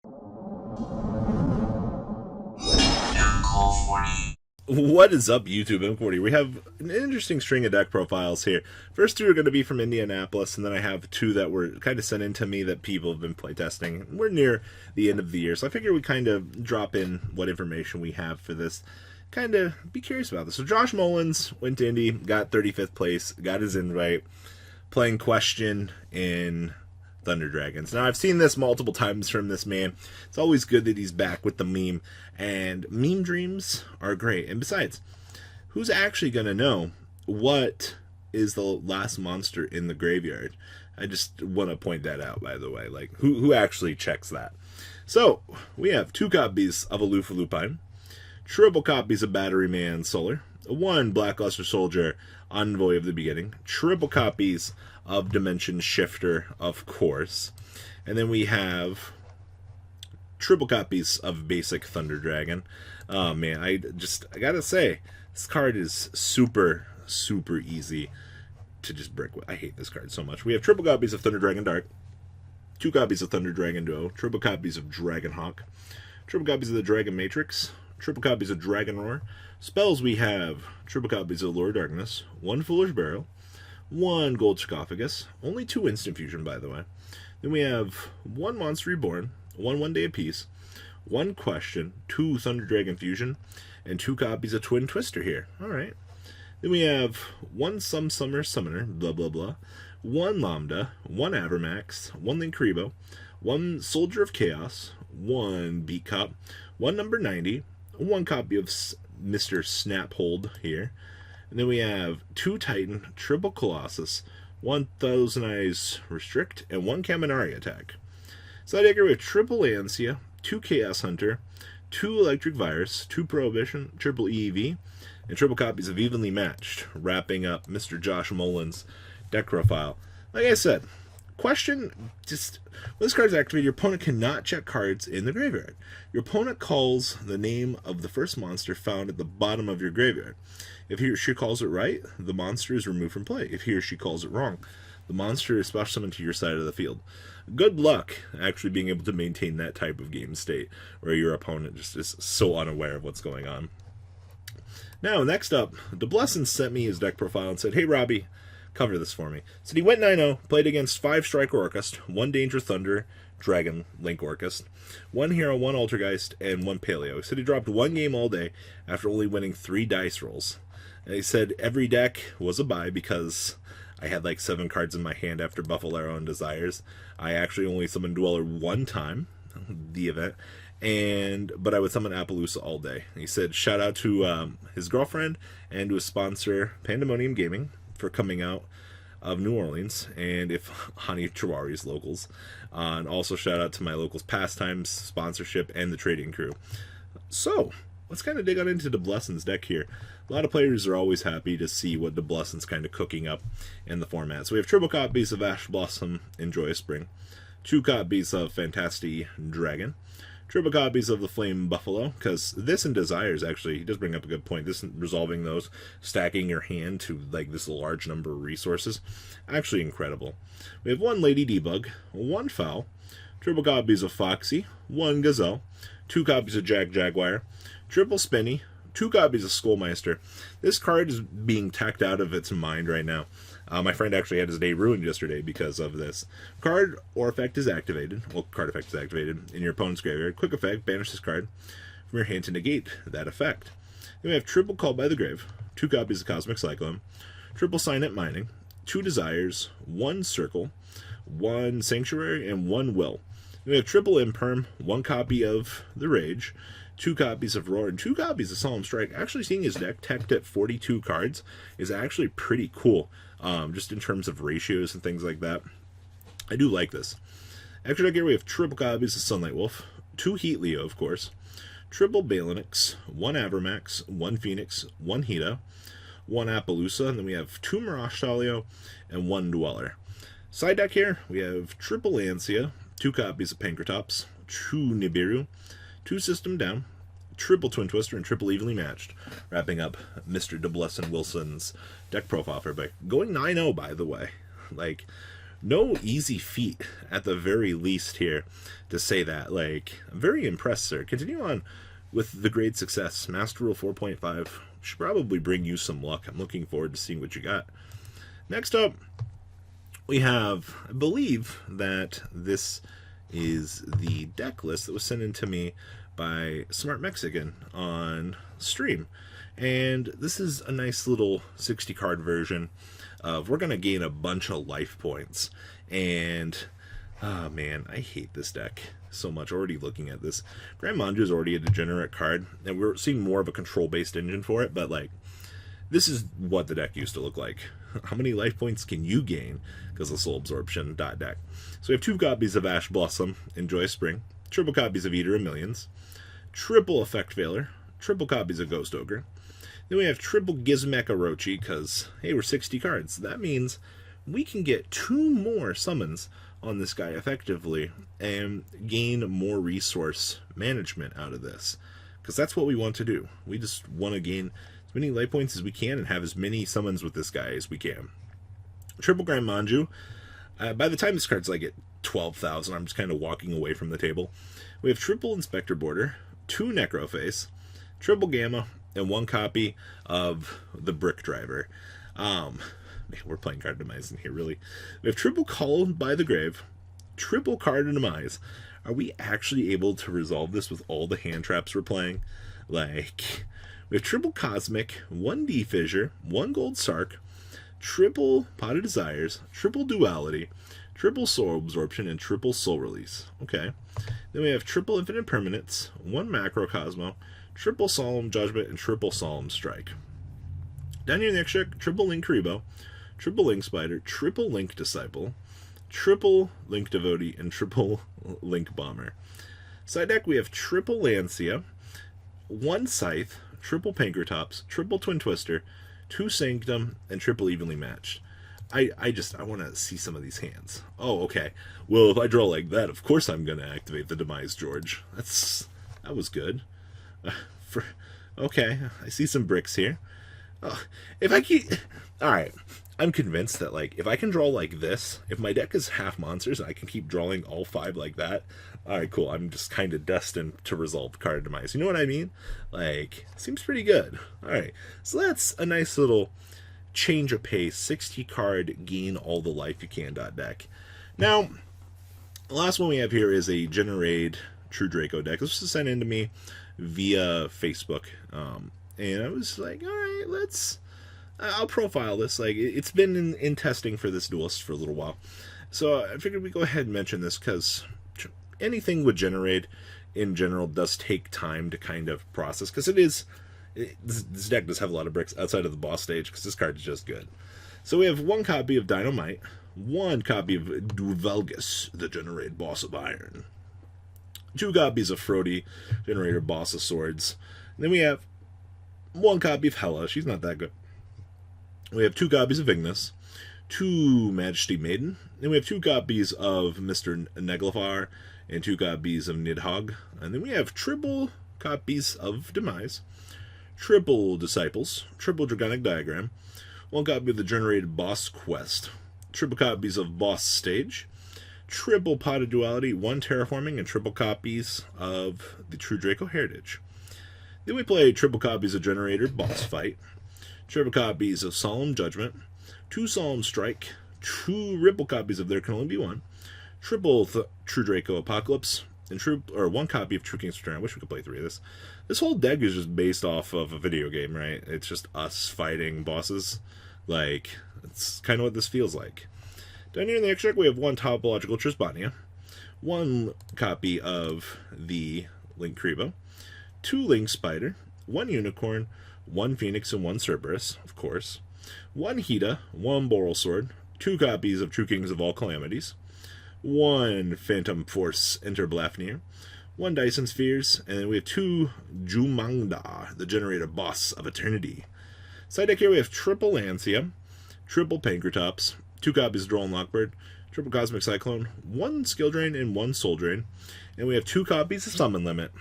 What is up, YouTube? M40. We have an interesting string of deck profiles here. First two are going to be from Indianapolis, and then I have two that were kind of sent in to me that people have been playtesting. We're near the end of the year, so I figure we kind of drop in what information we have for this. Kind of be curious about this. So Josh Mullins went to Indy, got 35th place, got his invite, playing Question in Thunder Dragons. Now, I've seen this multiple times from this man. It's always good that he's back with the meme, and meme dreams are great. And besides, who's actually going to know what is the last monster in the graveyard? I just want to point that out, by the way. Like, who actually checks that? So, we have 2 copies of Aloofa Lupine, triple copies of Battery Man Solar, 1 Blackluster Soldier Envoy of the Beginning, triple copies of Dimension Shifter, of course, and then we have triple copies of basic Thunder Dragon. Oh man, I gotta say, this card is super easy to just brick with. I hate this card so much. We have triple copies of Thunder Dragon Dark, 2 copies of Thunder Dragon Duo, triple copies of Dragon Hawk, triple copies of the Dragon Matrix, triple copies of Dragon Roar. Spells, we have triple copies of Lure Darkness, 1 Foolish Barrel, 1 Gold Sarcophagus, only 2 Instant Fusion, by the way. Then we have 1 Monster Reborn, 1 Day Apiece, 1 Question, 2 Thunder Dragon Fusion, and 2 copies of Twin Twister here. Alright. Then we have 1 Summer Summoner, blah blah blah, 1 Lambda, 1 Avermax, 1 Linkuriboh, 1 Soldier of Chaos, 1 Beat Cop, 1 Number 90, 1 copy of Mr. Snaphold here. And then we have 2 Titan, triple Colossus, 1 Thousand Eyes Restrict, and 1 Kaminari Attack. Side deck, we have triple Ansia, 2 Chaos Hunter, 2 Electric Virus, 2 Prohibition, triple EEV, and triple copies of Evenly Matched, wrapping up Mr. Josh Mullins' deck profile. Like I said, Question, just when this card is activated, your opponent cannot check cards in the graveyard. Your opponent calls the name of the first monster found at the bottom of your graveyard. If he or she calls it right, the monster is removed from play. If he or she calls it wrong, the monster is special summoned to your side of the field. Good luck actually being able to maintain that type of game state where your opponent just is so unaware of what's going on. Now, next up, DeBlesson sent me his deck profile and said, "Hey, Robbie, cover this for me." So he went 9-0, played against 5 Striker Orcust, 1 Danger Thunder Dragon Link Orcust, 1 Hero, 1 Altergeist, and 1 Paleo. He said he dropped 1 game all day after only winning 3 dice rolls. And he said every deck was a buy because I had like 7 cards in my hand after Buffalo Arrow and Desires. I actually only summoned Dweller 1 time, the event, but I would summon Appaloosa all day. He said shout out to his girlfriend and to his sponsor, Pandemonium Gaming, for coming out of New Orleans, and if Hani Chawari's locals. And also shout out to my locals Pastimes, sponsorship, and the trading crew. So, let's kind of dig on into DeBlesson's deck here. A lot of players are always happy to see what DeBlesson's kind of cooking up in the format. So we have triple copies of Ash Blossom and Joyous Spring, 2 copies of Fantastic Dragon, triple copies of the Flame Buffalo, because this and Desires, actually, he does bring up a good point. This resolving those, stacking your hand to like this large number of resources, actually incredible. We have 1 Lady Debug, 1 Foul, triple copies of Foxy, 1 Gazelle, 2 copies of Jaguar, triple Spinny, 2 copies of Skullmeister. This card is being tacked out of its mind right now. My friend actually had his day ruined yesterday because of this. Card or effect is activated. Well, card effect is activated in your opponent's graveyard. Quick effect, banish this card from your hand to negate that effect. Then we have triple Called by the Grave, 2 copies of Cosmic Cyclone, triple Signet Mining, 2 Desires, 1 Circle, 1 Sanctuary, and 1 Will. Then we have triple Imperm, 1 copy of The Rage, 2 copies of Roar, and 2 copies of Solemn Strike. Actually seeing his deck teched at 42 cards is actually pretty cool, just in terms of ratios and things like that. I do like this. Extra deck here we have triple copies of Sunlight Wolf, 2 Heat Leo, of course, triple Balinix, 1 Avermax, 1 Phoenix, 1 Hida, 1 Appaloosa, and then we have 2 Mirage Talio, and 1 Dweller. Side deck here, we have triple Ansia, 2 copies of Pankratops, 2 Nibiru, 2 System Down, triple Twin Twister, and triple Evenly Matched, wrapping up Mr. DeBlesson Wilson's deck profile for everybody. Going 9-0, by the way. Like, no easy feat at the very least here to say that. Like, I'm very impressed, sir. Continue on with the great success. Master Rule 4.5 should probably bring you some luck. I'm looking forward to seeing what you got. Next up, we have, I believe that this is the deck list that was sent in to me by Smart Mexican on stream. And this is a nice little 60 card version of, we're going to gain a bunch of life points. And, oh man, I hate this deck so much. Already looking at this. Gren Maju is already a degenerate card, and we're seeing more of a control-based engine for it, but like, this is what the deck used to look like. How many life points can you gain because of soul absorption deck? So we have 2 copies of Ash Blossom, Enjoy Spring, triple copies of Eater of Millions, triple Effect Veiler, triple copies of Ghost Ogre. Then we have triple Gizmek Orochi, because, hey, we're 60 cards. That means we can get 2 more summons on this guy effectively and gain more resource management out of this. Because that's what we want to do. We just want to gain as many life points as we can and have as many summons with this guy as we can. Triple Gren Maju. By the time this card's like at 12,000, I'm just kind of walking away from the table. We have triple Inspector Border, 2 Necroface, triple Gamma, and 1 copy of the Brick Driver. Man, we're playing card demise in here, really. We have triple Call by the Grave, triple Card Demise. Are we actually able to resolve this with all the hand traps we're playing? Like, we have triple Cosmic, 1 D Fissure, 1 Gold Sark, triple Pot of Desires, triple Duality, triple Soul Absorption, and triple Soul Release. Okay. Then we have triple Infinite Permanence, 1 Macrocosmo, triple Solemn Judgment, and triple Solemn Strike. Down here in the extra, triple Link Karibo, triple Link Spider, triple Link Disciple, triple Link Devotee, and triple Link Bomber. Side deck, we have triple Lancia, 1 Scythe, triple Pankratops, triple Twin Twister, 2 Sanctum, and triple Evenly Matched. I want to see some of these hands. Oh, okay. Well, if I draw like that, of course I'm going to activate the Demise George. That was good. Okay, I see some bricks here. If I keep... Alright, I'm convinced that, like, if I can draw like this, if my deck is half monsters and I can keep drawing all 5 like that, alright, cool, I'm just kind of destined to resolve card demise. You know what I mean? Like, seems pretty good. Alright, so that's a nice little change of pace, 60 card, gain all the life you can deck. Now, the last one we have here is a Generaid True Draco deck. This was sent in to me via Facebook, and I was like, alright, I'll profile this. Like, it's been in testing for this duelist for a little while, so I figured we'd go ahead and mention this, because anything with Generaid in general does take time to kind of process, because this deck does have a lot of bricks outside of the boss stage, because this card is just good. So we have 1 copy of Dynamite, 1 copy of Duvelgus, the Generaid Boss of Iron, 2 copies of Frody, Generator Boss of Swords. And then we have 1 copy of Hela. She's not that good. We have 2 copies of Ignis, 2 Majesty Maiden. Then we have 2 copies of Mr. Neglifar and 2 copies of Nidhogg. And then we have triple copies of Demise, triple Disciples, triple Dragonic Diagram, 1 copy of the Generated Boss Quest, triple copies of Boss Stage, triple Pot of Duality, 1 Terraforming, and triple copies of the True Draco Heritage. Then we play triple copies of Generator Boss Fight, triple copies of Solemn Judgment, 2 Solemn Strike, 2 Ripple copies of There Can Only Be One, triple True Draco Apocalypse, and 1 copy of True King's Return. I wish we could play 3 of this. This whole deck is just based off of a video game, right? It's just us fighting bosses. Like, it's kind of what this feels like. Down here in the extract, we have 1 Topological Trisbania, 1 copy of the Link Karibo, 2 Link Spider, 1 Unicorn, 1 Phoenix, and 1 Cerberus, of course, 1 Hida, 1 Boral Sword, 2 copies of True Kings of All Calamities, 1 Phantom Force Interblafnir, 1 Dyson Spheres, and then we have 2 Jumangda, the Generator Boss of Eternity. Side deck here we have triple Lancia, triple Pankratops, 2 copies of Droll and Lockbird, triple Cosmic Cyclone, 1 Skill Drain, and 1 Soul Drain, and we have 2 copies of Summon Limit.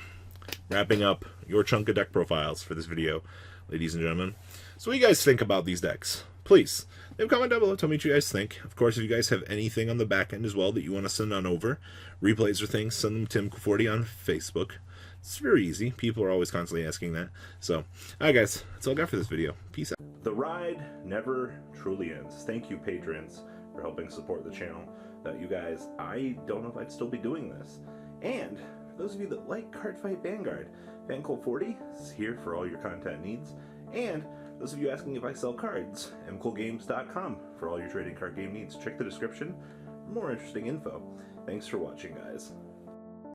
Wrapping up your chunk of deck profiles for this video, ladies and gentlemen. So what do you guys think about these decks? please leave a comment down below. Tell me what you guys think. Of course, if you guys have anything on the back end as well that you want to send on over, replays or things, send them to Tim40 on Facebook. It's very easy. People are always constantly asking that. So, alright guys, that's all I got for this video. Peace out. The ride never truly ends. Thank you, patrons, for helping support the channel. Without you guys, I don't know if I'd still be doing this. And for those of you that like Cardfight Vanguard, FanColt40 is here for all your content needs. And those of you asking if I sell cards, mcoolgames.com for all your trading card game needs. Check the description for more interesting info. Thanks for watching, guys.